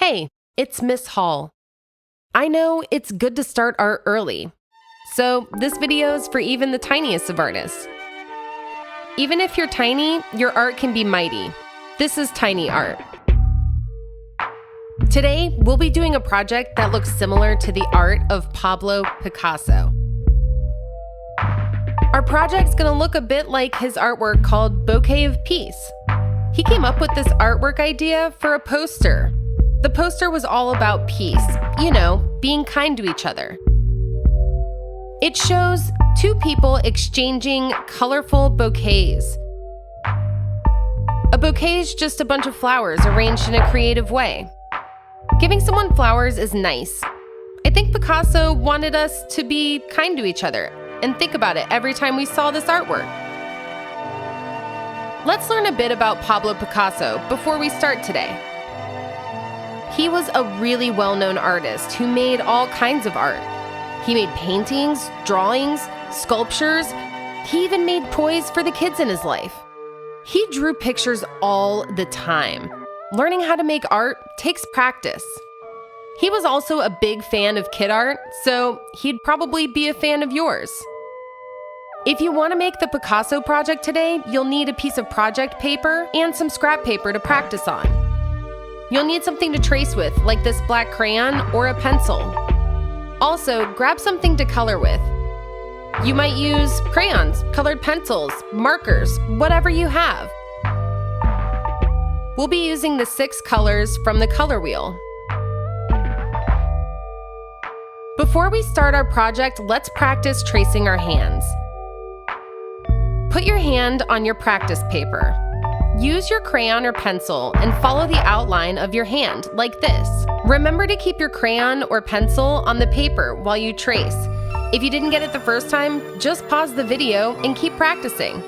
Hey, it's Miss Hall. I know it's good to start art early, so this video is for even the tiniest of artists. Even if you're tiny, your art can be mighty. This is tiny art. Today, we'll be doing a project that looks similar to the art of Pablo Picasso. Our project's gonna look a bit like his artwork called Bouquet of Peace. He came up with this artwork idea for a poster. The poster was all about peace, being kind to each other. It shows two people exchanging colorful bouquets. A bouquet is just a bunch of flowers arranged in a creative way. Giving someone flowers is nice. I think Picasso wanted us to be kind to each other and think about it every time we saw this artwork. Let's learn a bit about Pablo Picasso before we start today. He was a really well-known artist who made all kinds of art. He made paintings, drawings, sculptures. He even made toys for the kids in his life. He drew pictures all the time. Learning how to make art takes practice. He was also a big fan of kid art, so he'd probably be a fan of yours. If you want to make the Picasso project today, you'll need a piece of project paper and some scrap paper to practice on. You'll need something to trace with, like this black crayon or a pencil. Also, grab something to color with. You might use crayons, colored pencils, markers, whatever you have. We'll be using the 6 colors from the color wheel. Before we start our project, let's practice tracing our hands. Put your hand on your practice paper. Use your crayon or pencil and follow the outline of your hand, like this. Remember to keep your crayon or pencil on the paper while you trace. If you didn't get it the first time, just pause the video and keep practicing.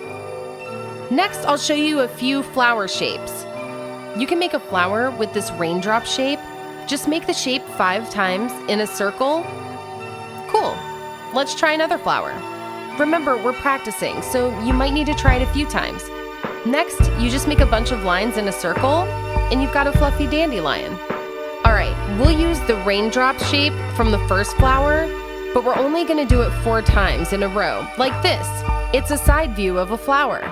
Next, I'll show you a few flower shapes. You can make a flower with this raindrop shape. Just make the shape 5 times in a circle. Cool. Let's try another flower. Remember, we're practicing, so you might need to try it a few times. Next, you just make a bunch of lines in a circle, and you've got a fluffy dandelion. All right, we'll use the raindrop shape from the first flower, but we're only gonna do it 4 times in a row, like this. It's a side view of a flower.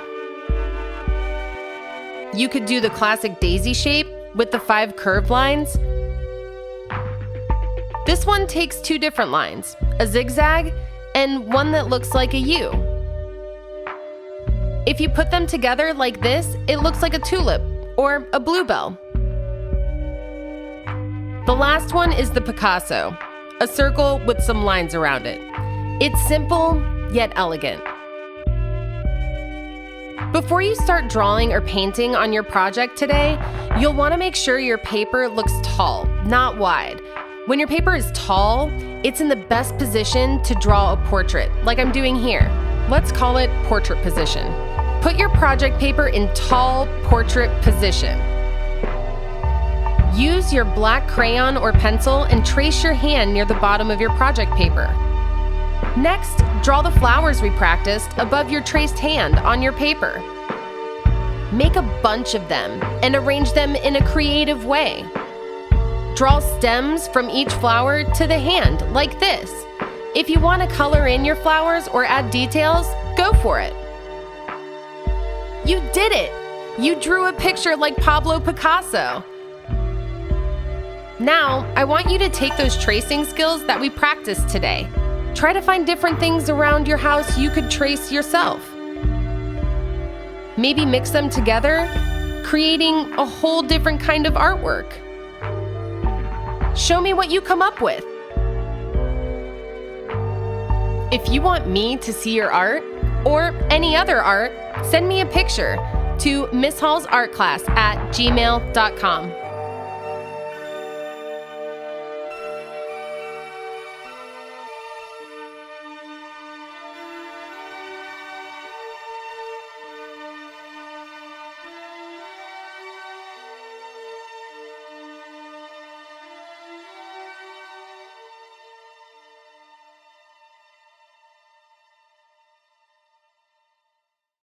You could do the classic daisy shape with the 5 curved lines. This one takes 2 different lines, a zigzag and one that looks like a U. If you put them together like this, it looks like a tulip or a bluebell. The last one is the Picasso, a circle with some lines around it. It's simple, yet elegant. Before you start drawing or painting on your project today, you'll want to make sure your paper looks tall, not wide. When your paper is tall, it's in the best position to draw a portrait, like I'm doing here. Let's call it portrait position. Put your project paper in tall portrait position. Use your black crayon or pencil and trace your hand near the bottom of your project paper. Next, draw the flowers we practiced above your traced hand on your paper. Make a bunch of them and arrange them in a creative way. Draw stems from each flower to the hand, like this. If you want to color in your flowers or add details, go for it. You did it! You drew a picture like Pablo Picasso. Now, I want you to take those tracing skills that we practiced today. Try to find different things around your house you could trace yourself. Maybe mix them together, creating a whole different kind of artwork. Show me what you come up with. If you want me to see your art, or any other art, send me a picture to misshalsartclass@gmail.com.